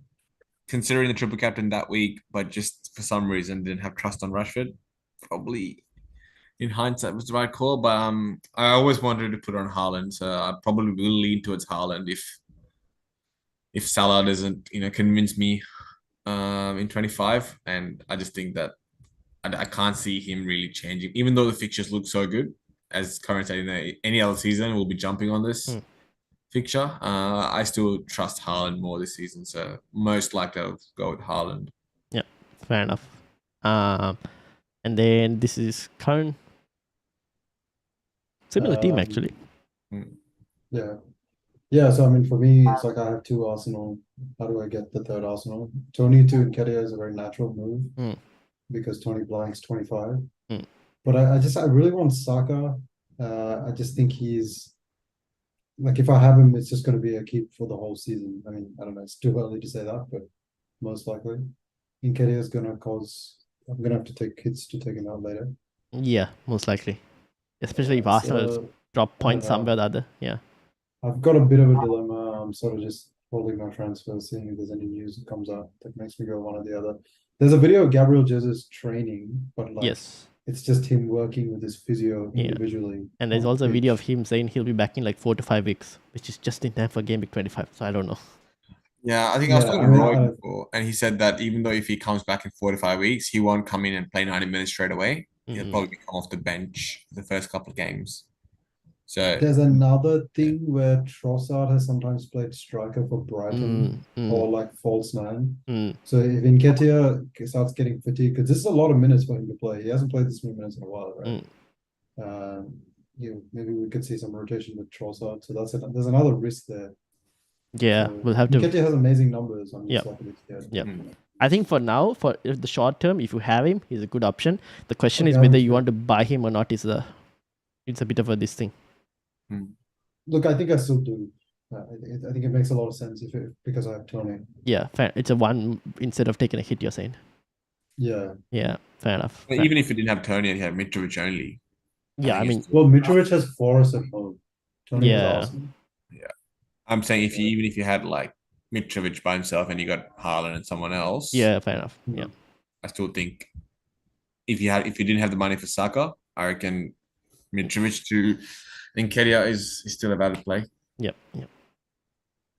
considering the triple captain that week, but just for some reason didn't have trust on Rashford. Probably in hindsight was the right call, but I always wanted to put on Haaland, so I probably will lean towards Haaland if Salah doesn't, convince me in 25. And I just think that I can't see him really changing, even though the fixtures look so good. As current any other season, we'll be jumping on this fixture. I still trust Haaland more this season, so most likely I'll go with Haaland. Yeah, fair enough. And then this is current. Similar team, actually. Yeah, so I mean, for me, it's like I have two Arsenal. How do I get the third Arsenal? Tony to Nketiah is a very natural move because Tony blanks 25. But I really want Saka. I just think he's like, if I have him, it's just going to be a keep for the whole season. I mean, I don't know, it's too early to say that, but most likely. Nketiah is going to cause, I'm going to have to take hits to take him out later. Yeah, most likely. Especially if Arsenal drop points somewhere or the other. Yeah. I've got a bit of a dilemma. I'm sort of just holding my transfer, seeing if there's any news that comes up that makes me go one or the other. There's a video of Gabriel Jesus training, but like, it's just him working with his physio individually. And there's also a video of him saying he'll be back in like 4 to 5 weeks, which is just in time for Gameweek 25. So I don't know. Yeah, I think I was talking to Roy before, and he said that even though if he comes back in 4 to 5 weeks, he won't come in and play 90 minutes straight away. He'll probably come off the bench the first couple of games. So there's another thing where Trossard has sometimes played striker for Brighton or like false nine. So if Nketiah starts getting fatigued, because this is a lot of minutes for him to play. He hasn't played this many minutes in a while, right? Maybe we could see some rotation with Trossard. So there's another risk there. Yeah, we'll have to. Nketiah has amazing numbers. I think for now, for the short term, if you have him, he's a good option. The question is whether you want to buy him or not. It's a bit of this thing. Look, I think I still do. I think it makes a lot of sense because I have Tony. Yeah, fair. It's a one instead of taking a hit, you're saying. Yeah, fair enough. But even if you didn't have Tony and you had Mitrovic only. Yeah, I mean, well, Mitrovic has Forest at home. Tony has Arsenal. Yeah, I'm saying even if you had like Mitrovic by himself and you got Haaland and someone else. Yeah, fair enough. Yeah, I still think if you didn't have the money for Saka, I reckon Mitrovic to Nketiah is still a valid play. Yep.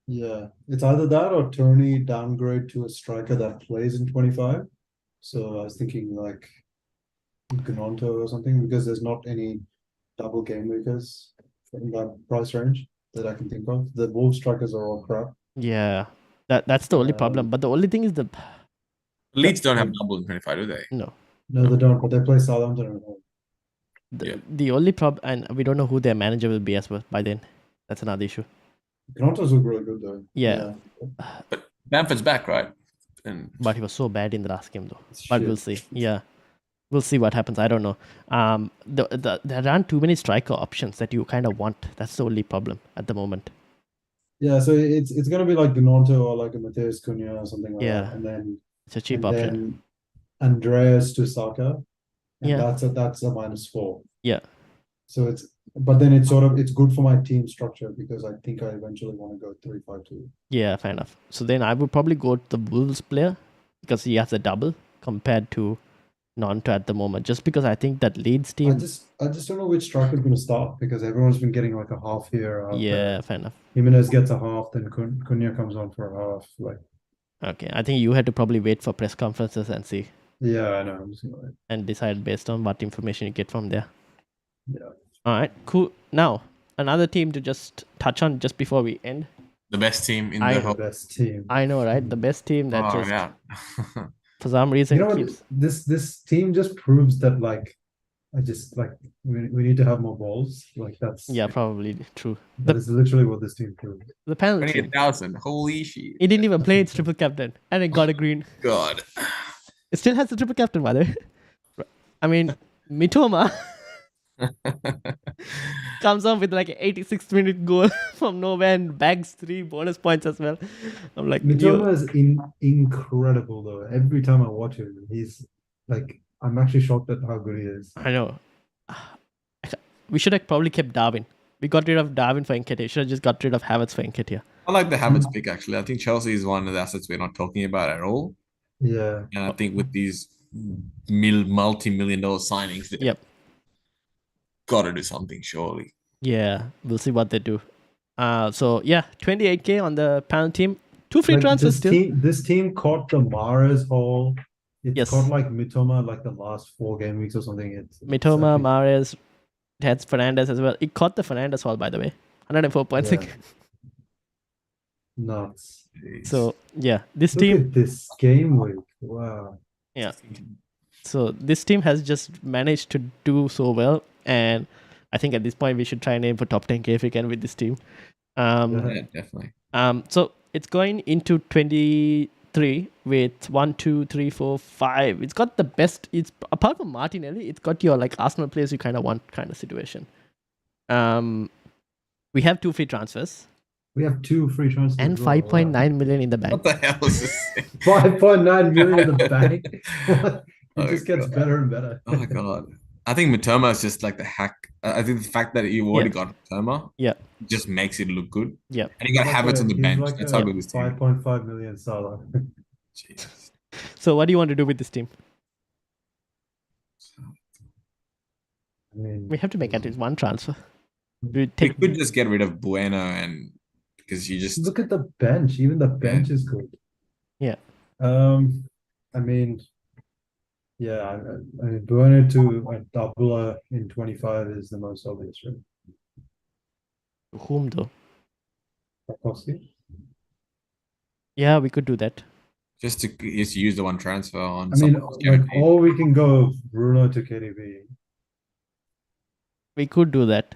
Yeah, it's either that or Tony downgrade to a striker that plays in 25. So I was thinking like Gnonto or something, because there's not any double game weekers in that price range that I can think of. The Wolves strikers are all crap. Yeah, that's the only problem. But the only thing is Leeds don't have double in 25, do they? No, they don't. But they play Southampton at home. The only problem, and we don't know who their manager will be as well by then. That's another issue. Gnonto's look really good though. Yeah. But Bamford's back, right? But he was so bad in the last game though. But we'll see. Yeah. We'll see what happens. I don't know. There aren't too many striker options that you kind of want. That's the only problem at the moment. Yeah, so it's gonna be like Gnonto or like a Mateus Cunha or something like that. And then it's a cheap option. Andreas to Saka. And Yeah. that's a -4. Yeah. So it's But then it's good for my team structure because I think I eventually want to go 3-5-2. Yeah, fair enough. So then I would probably go to the Wolves player because he has a double compared to Nonto at the moment. Just because I think that Leeds I team. just don't know which striker is going to start because everyone's been getting like a half here, a half Yeah, there. fair enough. Jimenez gets a half, then Cunha comes on for a half. Like, Okay, I think you had to probably wait for press conferences and see yeah, I know. I'm just gonna, and decide based on what information you get from there. yeah. All right, cool. Now, another team to just touch on just before we end. The best team in I- the The whole. best team. I know, right? The best team that Oh, just yeah. for some reason You know what? keeps. This team just proves that like I just like we need to have more balls. Like that's Yeah, probably true. that is literally what this team proves. The penalty. 28,000. Holy shit. It didn't even play its triple captain, and it got a green. God. It still has the triple captain, by the way. I mean, Mitoma comes up with like an 86-minute goal from nowhere and bags 3 bonus points as well. I'm like, Mitoma is incredible though. Every time I watch him, he's like I'm actually shocked at how good he is. I know. We should have probably kept Darwin. We got rid of Darwin for Nketiah. Should have just got rid of Havertz for Nketiah. I like the Havertz pick, actually. I think Chelsea is one of the assets we're not talking about at all. Yeah. And I think with these multi-million dollar signings, they've Yep. got to do something, surely. Yeah, we'll see what they do. So yeah, 28k on the panel team. 2 free Like, transfers still. This team caught the Mahrez hole. It Yes. caught like Mitoma like the last 4 game weeks or something. Mitoma, epic. Mahrez, it has Fernandes as well. It caught the Fernandes hole, by the way. 104 points. Yeah. Nuts. Jeez. So yeah, this Look team. at this game week. Wow. Yeah. So this team has just managed to do so well, and I think at this point we should try and aim for top 10k if we can with this team. Yeah, definitely. So it's going into 23 with 1, 2, 3, 4, 5. It's got the best. It's apart from Martinelli, it's got your like Arsenal players you kind of want kind of situation. We have 2 free transfers We have 2 free transfers. and as well. 5.9 million in the bank. What the hell is this thing? 5.9 million in the bank. It Oh, just gets God. better and better. Oh, God. I think Matoma is just like the hack. I think the fact that you already got Matoma Yeah. just makes it look good. Yeah. And you got Havertz on the He's bench. like That's a how good this team is. 5.5 million Salah. Jesus. So what do you want to do with this team? I mean, We have to make at least one transfer. We We take could just get rid of Bueno and because you just look at the bench. Even the bench is good. Yeah. I mean, yeah, I mean, Bueno to a doubler in 25 is the most obvious, right? whom though? Tarkowski? Yeah, we could do that. just use the one transfer on. I mean, someone who's like, guaranteed. or we can go Bruno to KDB. We could do that.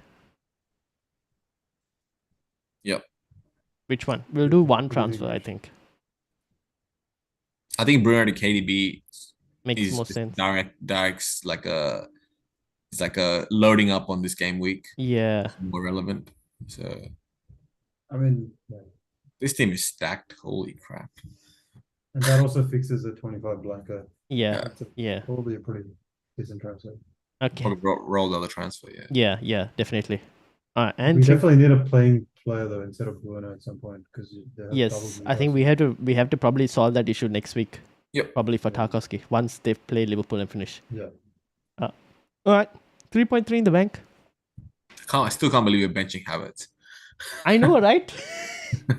Yep. Which one? We'll do one What do you transfer, think? I think. I think Bruno to KDB Makes is more just sense. direct's like a it's like a loading up on this game week, Yeah. more relevant. So I mean, yeah. this team is stacked. Holy crap! And that also fixes the 25 blanker. Yeah. That's Yeah. probably a pretty decent transfer. Okay. Probably roll the other transfer. Yeah. Yeah, yeah, definitely. We And definitely need a playing player though instead of Bruno at some point because yes, I think we have to probably solve that issue next week. Yep. Probably for Yeah. Tarkowski once they play Liverpool and finish. Yeah. All right. 3.3 in the bank. I still can't believe you're benching Havertz. I know, right?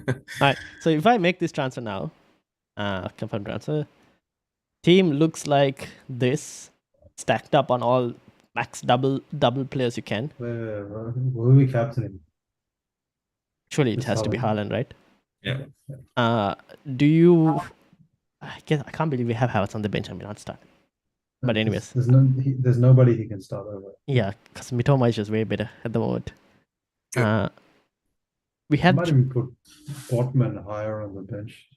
All right. So if I make this transfer now, confirm transfer, team looks like this, stacked up on all max double players you can. Who are we captaining? Surely it It's has to be Haaland. Haaland, right? Yeah. Do you? I can't believe we have Havertz on the bench. I mean, not start. But anyways. There's nobody he can start over. Yeah, because Mitoma is just way better at the moment. Yeah. We I had might even put Botman higher on the bench.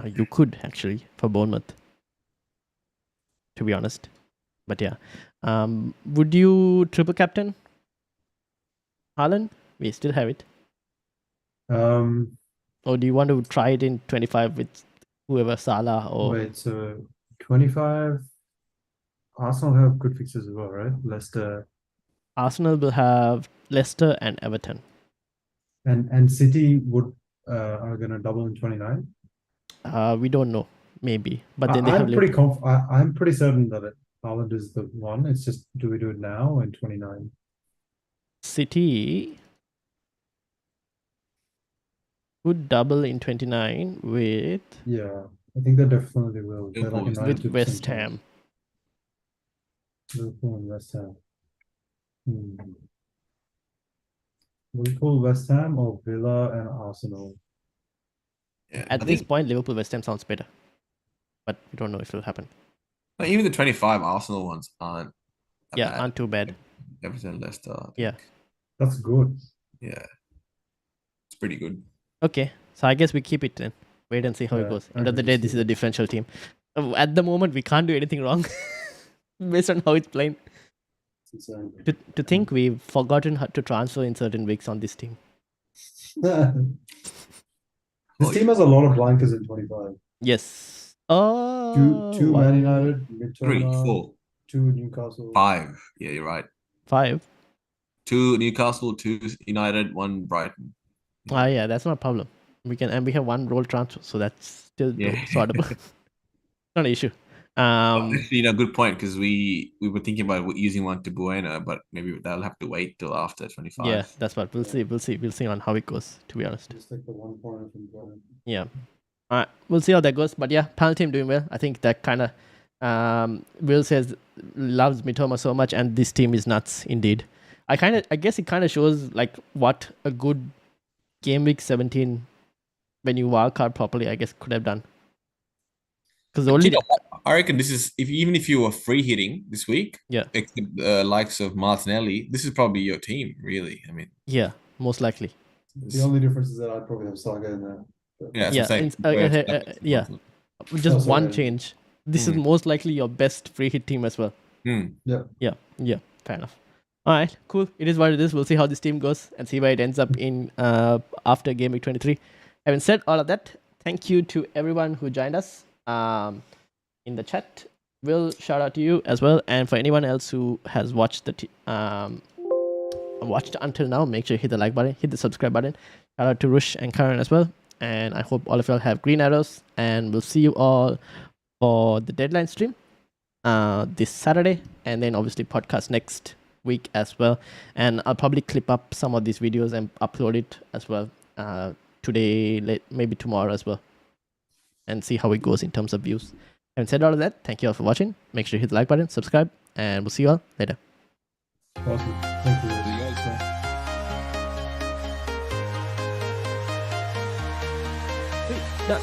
you could actually for Bournemouth, to be honest. But yeah, would you triple captain Haaland? We still have it. Or do you want to try it in 25 with whoever, Salah or Wait, so 25. Arsenal have good fixes as well, right? Leicester. Arsenal will have Leicester and Everton. And City would are gonna double in 29. We don't know, maybe, but then they have I'm pretty I'm pretty certain that Haaland is the one. It's just, do we do it now or in 29? City would double in 29 with Yeah, I think they definitely will. They're like a Liverpool with 92% West chance. Ham. Liverpool and West Ham. Liverpool, West Ham, or Villa and Arsenal? Yeah, At I this think point, Liverpool West Ham sounds better, but we don't know if it'll happen. even the 25 Arsenal ones aren't that Yeah, bad. aren't too bad. Everton, Leicester. I think. Yeah. That's good. Yeah. It's pretty good. Okay, so I guess we keep it then. Wait and see how it Yeah, goes. I End of the agree day, with this is you. a differential team. At the moment, we can't do anything wrong based on how it's playing. It's insane. To think we've forgotten how to transfer in certain weeks on this team. This team has a lot of blankers in 25. Yes. Oh, Two one, Man United, Three, midterm, 4, two Newcastle. 5. Yeah, you're right. 5. 2 Newcastle, 2 United, 1 Brighton. Yeah, that's not a problem. We have one role transfer, so that's still sortable. Not an issue. Good point, because we were thinking about using one to Bueno, but maybe that'll have to wait till after 25. Yeah, that's what we'll see. We'll see on how it goes. To be honest. Just like the 1 point from Brighton. Yeah. All right, we'll see how that goes. But yeah, panel team doing well. I think that kind of Will says loves Mitoma so much, and this team is nuts indeed. I guess it kind of shows like what a good game week 17 when you wildcard properly, I guess could have done. Because only I reckon this is even if you were free hitting this week, Yeah. except the likes of Martinelli, this is probably your team, really. I mean, yeah, most likely. The only difference is that I'd probably have Saga in there. But yeah, Yeah, that's what I'm saying. yeah. Just Oh, one sorry. change. This is most likely your best free hit team as well. Yeah. Yeah, fair enough. All right, cool. It is what it is. We'll see how this team goes and see where it ends up in after Game Week 23. Having said all of that, thank you to everyone who joined us in the chat. Will, shout out to you as well. And for anyone else who has watched watched until now, make sure you hit the like button, hit the subscribe button. Shout out to Rush and Karen as well. And I hope all of y'all have green arrows. And we'll see you all for the deadline stream this Saturday. And then obviously podcast next week as well. And I'll probably clip up some of these videos and upload it as well today, maybe tomorrow as well. And see how it goes in terms of views. Having said all of that, thank you all for watching. Make sure you hit the like button, subscribe, and we'll see you all later. Awesome. Thank you. Done.